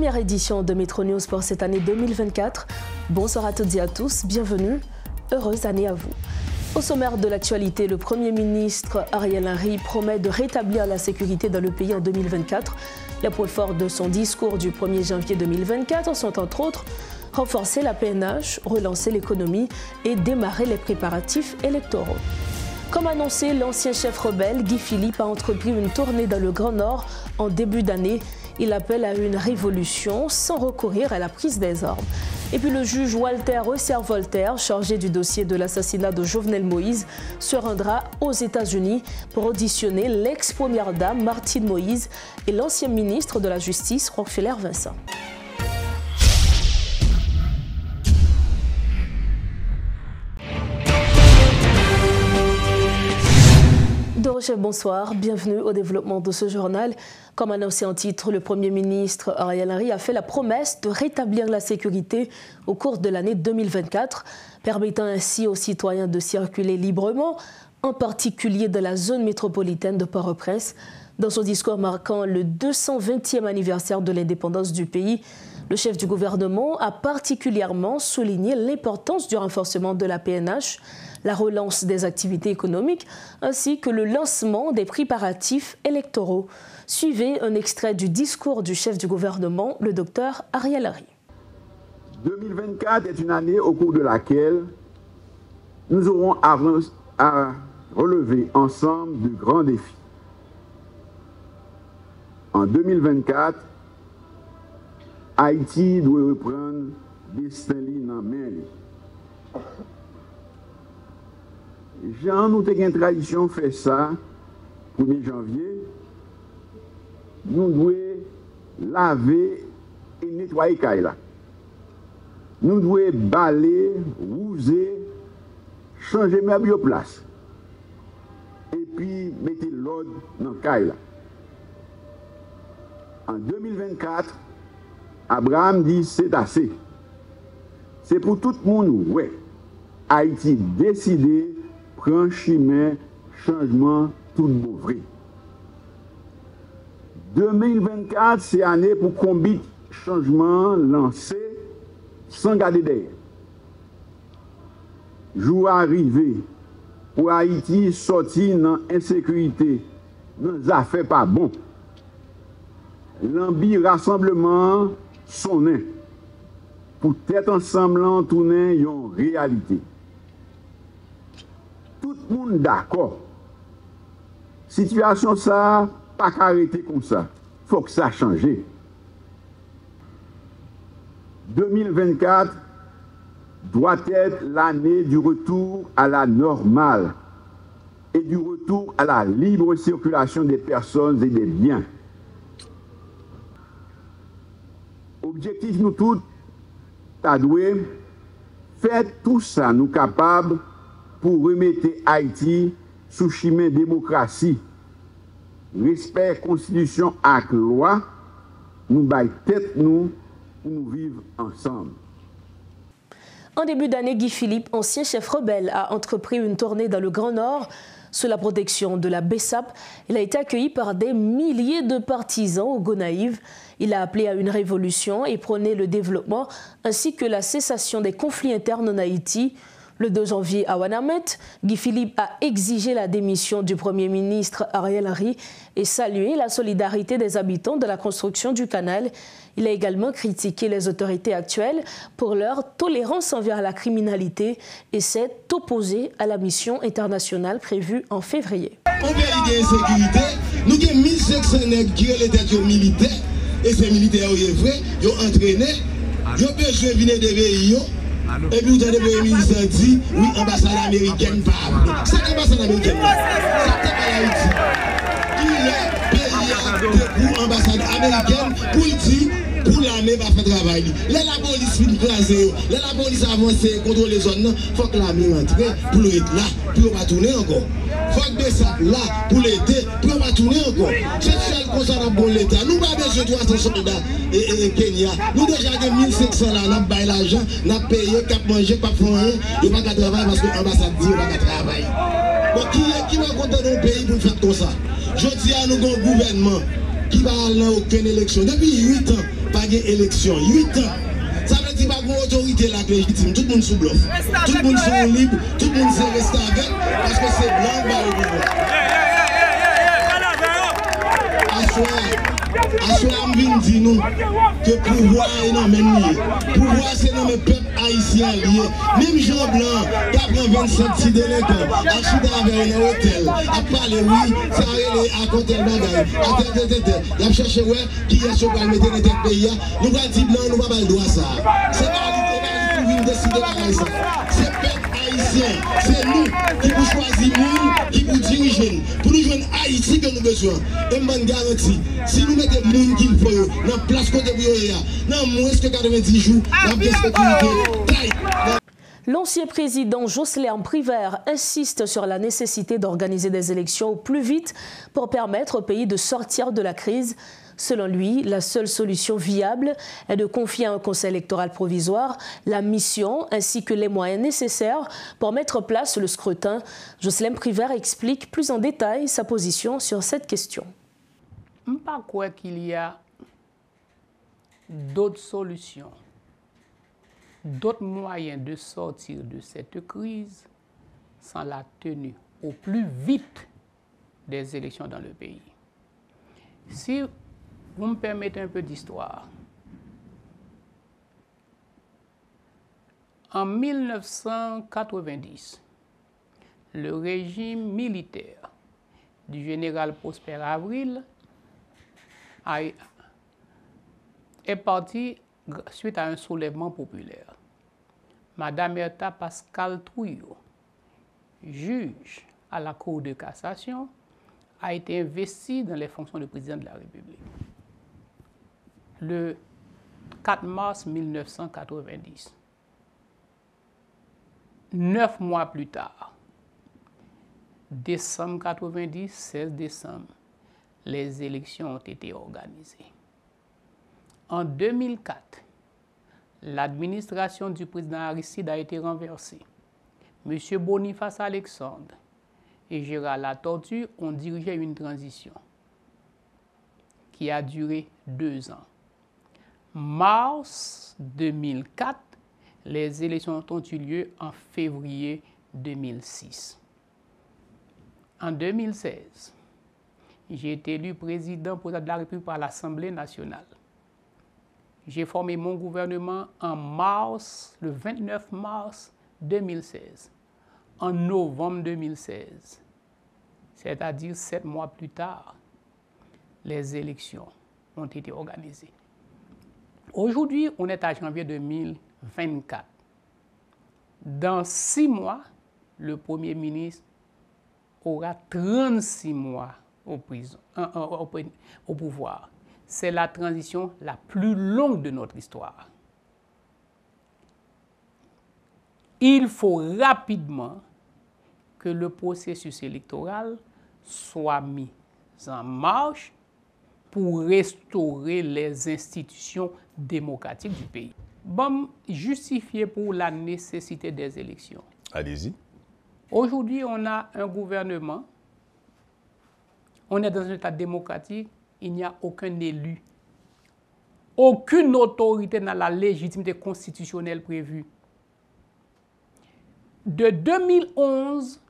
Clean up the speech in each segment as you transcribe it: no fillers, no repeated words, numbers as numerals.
première édition de Metro News pour cette année 2024. Bonsoir à toutes et à tous, bienvenue, heureuse année à vous. Au sommaire de l'actualité, le Premier ministre Ariel Henry promet de rétablir la sécurité dans le pays en 2024. Les points forts de son discours du 1er janvier 2024 sont entre autres renforcer la PNH, relancer l'économie et démarrer les préparatifs électoraux. Comme annoncé, l'ancien chef rebelle Guy Philippe a entrepris une tournée dans le Grand Nord en début d'année. Il appelle à une révolution sans recourir à la prise des armes. Et puis le juge Walter Reusser-Volter, chargé du dossier de l'assassinat de Jovenel Moïse, se rendra aux États-Unis pour auditionner l'ex-première dame Martine Moïse et l'ancien ministre de la Justice Rockefeller Vincent. Bonsoir, bienvenue au développement de ce journal. Comme annoncé en titre, le Premier ministre Ariel Henry a fait la promesse de rétablir la sécurité au cours de l'année 2024, permettant ainsi aux citoyens de circuler librement, en particulier dans la zone métropolitaine de Port-au-Prince. Dans son discours marquant le 220e anniversaire de l'indépendance du pays, le chef du gouvernement a particulièrement souligné l'importance du renforcement de la PNH, la relance des activités économiques ainsi que le lancement des préparatifs électoraux. Suivez un extrait du discours du chef du gouvernement, le docteur Ariel Henry. 2024 est une année au cours de laquelle nous aurons à relever ensemble de grands défis. En 2024, Haïti doit reprendre destin en main. Jean, nous avons une tradition fait ça, 1er janvier, nous devons laver et nettoyer Kaila. Nous devons balayer, rouser, changer ma bioplace. Et puis mettre l'ordre dans Kaila. En 2024, Abraham dit c'est assez. C'est pour tout le monde, ouais. Haïti décidé, prend chemin, changement, tout mauvais. 2024, c'est année pour combattre changement lancé sans garder derrière. Jour arrivé pour Haïti sortir dans l'insécurité, dans les affaires pas bon. L'ambi rassemblement sonné pour tête ensemble tourner en réalité. Tout le monde d'accord. Situation ça, pas qu'arrêter comme ça. Faut que ça change. 2024 doit être l'année du retour à la normale et du retour à la libre circulation des personnes et des biens. Objectif nous tous, t'as doué, faire tout ça nous capables pour remettre Haïti sous chemin démocratie, respect constitution et loi, nous baillons tête nous pour nous vivre ensemble. En début d'année, Guy Philippe, ancien chef rebelle, a entrepris une tournée dans le Grand Nord sous la protection de la BESAP. Il a été accueilli par des milliers de partisans au Gonaïve. Il a appelé à une révolution et prôné le développement ainsi que la cessation des conflits internes en Haïti. Le 2 janvier à Ouanamet, Guy Philippe a exigé la démission du Premier ministre Ariel Henry et salué la solidarité des habitants de la construction du canal. Il a également critiqué les autorités actuelles pour leur tolérance envers la criminalité et s'est opposé à la mission internationale prévue en février. On veut l'insécurité, nous avons 1500 nègres qui ont été militaires et ces militaires sont vrais, ils ont entraîné, ils ont besoin de venir des pays. Et puis vous avez le Premier ministre dit, oui, ambassade américaine pas. C'est l'ambassade américaine. Ça n'est pas Haïti. Il est payé pour l'ambassade américaine pour dire, pour l'armée va faire travail. Là, la police finit craser. Là, la police avance contre les zones. Il faut que l'armée rentre pour être là, pour ne pas tourner encore. Il faut que ça là pour l'été, pour ne pas tourner encore. C'est seul qu'on s'en bon l'État. Nous n'avons pas besoin de 300 soldats et Kenya. Nous déjà avons 1500 là, nous avons payé l'argent, nous avons payé, nous avons mangé, pas pour rien. Il n'y a pas de travail parce que l'ambassade dit qu'il n'y a pas de travail. Bon, qui va compter dans le pays pour faire comme ça? Je dis à nous, un gouvernement qui va aller à aucune élection. Depuis 8 ans, pas d'élection. 8 ans. Ça veut dire pas une autorité là légitime. Tout le monde sous bluff. Tout le monde sont libre. Tout le monde s'est resté avec. Parce que c'est blanc qui va au pouvoir. Assoir, je dis nous que pouvoir est dans même lié. Pouvoir c'est dans le peuple haïtien lié. Même Jean Blanc, qui a pris 27 délinquants, a chuté avec un hôtel, a parlé, oui, ça a à côté de bagaille. Il a cherché, ouais, qui est sur le mettre dans notre pays. Nous allons dire non, nous ne pas le droit ça. C'est pas nous qui décider de ça. C'est le peuple haïtien. C'est nous qui pour choisir nous, qui pour diriger. Pour nous joindre Haïti que nous avons besoin. Et je garantis, si nous mettons les gens qu'il faut, dans la place côté de dans moins que 90 jours, la sécurité. L'ancien président Jocelyn Privert insiste sur la nécessité d'organiser des élections au plus vite pour permettre au pays de sortir de la crise. Selon lui, la seule solution viable est de confier à un conseil électoral provisoire la mission ainsi que les moyens nécessaires pour mettre en place le scrutin. Jocelyn Privert explique plus en détail sa position sur cette question. Je ne crois pas qu'il y a d'autres solutions, d'autres moyens de sortir de cette crise sans la tenue au plus vite des élections dans le pays. Si vous me permettez un peu d'histoire, en 1990, le régime militaire du général Prosper Avril est parti suite à un soulèvement populaire. Madame Erta Pascal Trouillot, juge à la Cour de cassation, a été investie dans les fonctions de président de la République. Le 4 mars 1990, 9 mois plus tard, décembre 90, 16 décembre, les élections ont été organisées. En 2004, l'administration du président Aristide a été renversée. M. Boniface Alexandre et Gérald Latortue ont dirigé une transition qui a duré 2 ans. Mars 2004, les élections ont eu lieu en février 2006. En 2016, j'ai été élu président de la République par l'Assemblée nationale. J'ai formé mon gouvernement en mars, le 29 mars 2016. En novembre 2016, c'est-à-dire 7 mois plus tard, les élections ont été organisées. Aujourd'hui, on est à janvier 2024. Dans 6 mois, le Premier ministre aura 36 mois au pouvoir. C'est la transition la plus longue de notre histoire. Il faut rapidement que le processus électoral soit mis en marche pour restaurer les institutions démocratiques du pays. Bon, justifié pour la nécessité des élections. Allez-y. Aujourd'hui, on a un gouvernement, on est dans un état démocratique, il n'y a aucun élu, aucune autorité n'a la légitimité constitutionnelle prévue. De 2011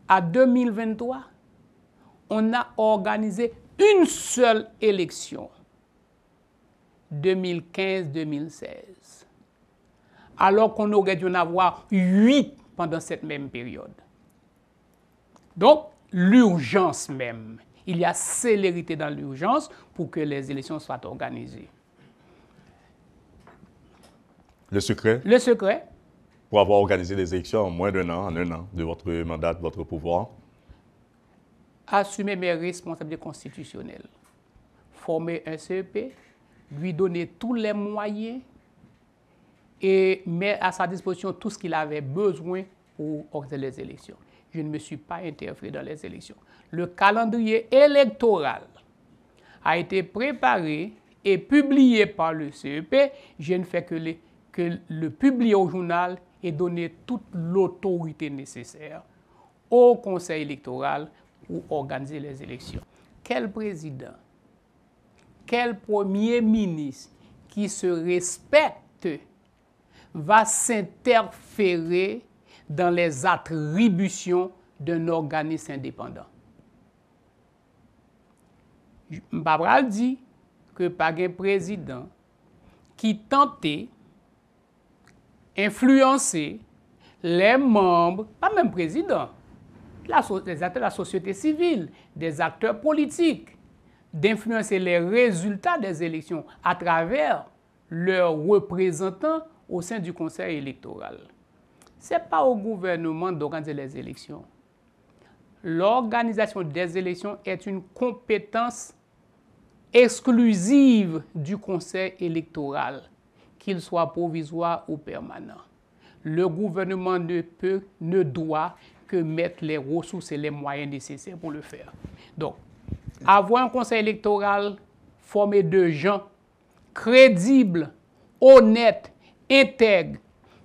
à 2023, on a organisé une seule élection, 2015-2016, alors qu'on aurait dû en avoir 8 pendant cette même période. Donc, l'urgence même. Il y a célérité dans l'urgence pour que les élections soient organisées. Le secret? Le secret? Pour avoir organisé des élections en moins d'un an, en 1 an, de votre mandat, de votre pouvoir? Assumer mes responsabilités constitutionnelles. Former un CEP, lui donner tous les moyens et mettre à sa disposition tout ce qu'il avait besoin pour organiser les élections. Je ne me suis pas interféré dans les élections. Le calendrier électoral a été préparé et publié par le CEP. Je ne fais que le publier au journal et donner toute l'autorité nécessaire au Conseil électoral pour organiser les élections. Quel président quel premier ministre qui se respecte va s'interférer dans les attributions d'un organisme indépendant? Mbabral dit que pas un président qui tentait influencer les membres, pas même président, les acteurs de la société civile, des acteurs politiques, d'influencer les résultats des élections à travers leurs représentants au sein du Conseil électoral. Ce n'est pas au gouvernement d'organiser les élections. L'organisation des élections est une compétence exclusive du Conseil électoral, qu'il soit provisoire ou permanent. Le gouvernement ne doit que mettre les ressources et les moyens nécessaires pour le faire. Donc, avoir un conseil électoral formé de gens crédibles, honnêtes, intègres,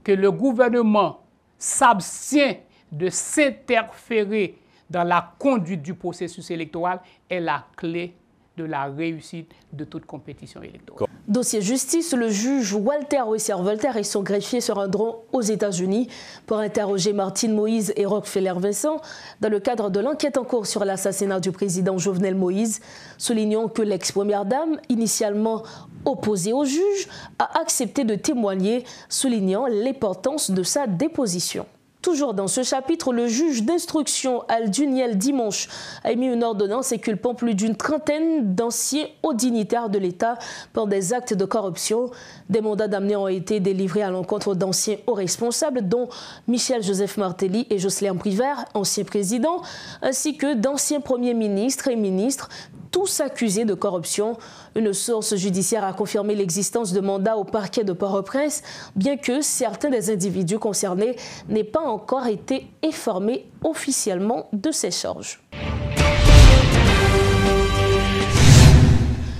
que le gouvernement s'abstient de s'interférer dans la conduite du processus électoral est la clé de la réussite de toute compétition électorale. Dossier justice, le juge Walter Oisser-Voltaire et son greffier se rendront aux États-Unis pour interroger Martine Moïse et Rockefeller Vincent dans le cadre de l'enquête en cours sur l'assassinat du président Jovenel Moïse. Soulignons que l'ex-première dame, initialement opposée au juge, a accepté de témoigner, soulignant l'importance de sa déposition. Toujours dans ce chapitre, le juge d'instruction Alduniel Dimanche a émis une ordonnance inculpant plus d'une trentaine d'anciens hauts dignitaires de l'État pour des actes de corruption. Des mandats d'amener ont été délivrés à l'encontre d'anciens hauts responsables, dont Michel-Joseph Martelly et Jocelyn Privert, anciens présidents, ainsi que d'anciens premiers ministres et ministres, tous accusés de corruption. Une source judiciaire a confirmé l'existence de mandats au parquet de Port-au-Prince, bien que certains des individus concernés n'aient pas encore été informés officiellement de ces charges.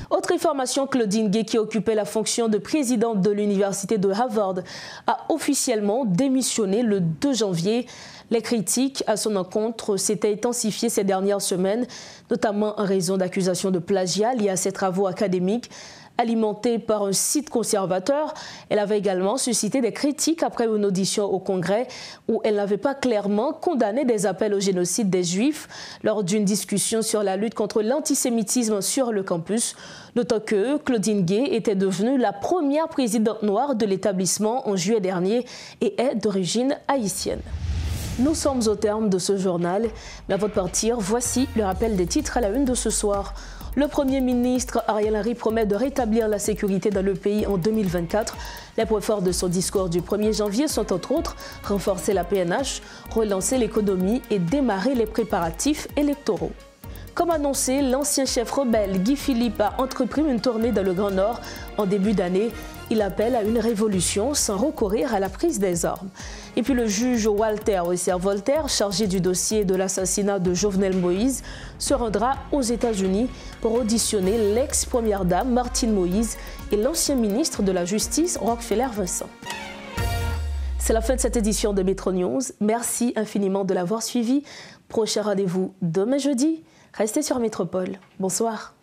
Autre information, Claudine Gay, qui occupait la fonction de présidente de l'université de Harvard, a officiellement démissionné le 2 janvier. Les critiques à son encontre s'étaient intensifiées ces dernières semaines, notamment en raison d'accusations de plagiat liées à ses travaux académiques. Alimentée par un site conservateur, elle avait également suscité des critiques après une audition au Congrès où elle n'avait pas clairement condamné des appels au génocide des Juifs lors d'une discussion sur la lutte contre l'antisémitisme sur le campus. D'autant que Claudine Gay était devenue la première présidente noire de l'établissement en juillet dernier et est d'origine haïtienne. Nous sommes au terme de ce journal, mais avant de partir, voici le rappel des titres à la une de ce soir. Le Premier ministre Ariel Henry promet de rétablir la sécurité dans le pays en 2024. Les points forts de son discours du 1er janvier sont entre autres renforcer la PNH, relancer l'économie et démarrer les préparatifs électoraux. Comme annoncé, l'ancien chef rebelle Guy Philippe a entrepris une tournée dans le Grand Nord en début d'année. Il appelle à une révolution sans recourir à la prise des armes. Et puis le juge Walter Oisser-Voltaire, chargé du dossier de l'assassinat de Jovenel Moïse, se rendra aux États-Unis pour auditionner l'ex-première dame Martine Moïse et l'ancien ministre de la Justice Rockefeller Vincent. C'est la fin de cette édition de Métro News. Merci infiniment de l'avoir suivi. Prochain rendez-vous demain jeudi. Restez sur Métropole. Bonsoir.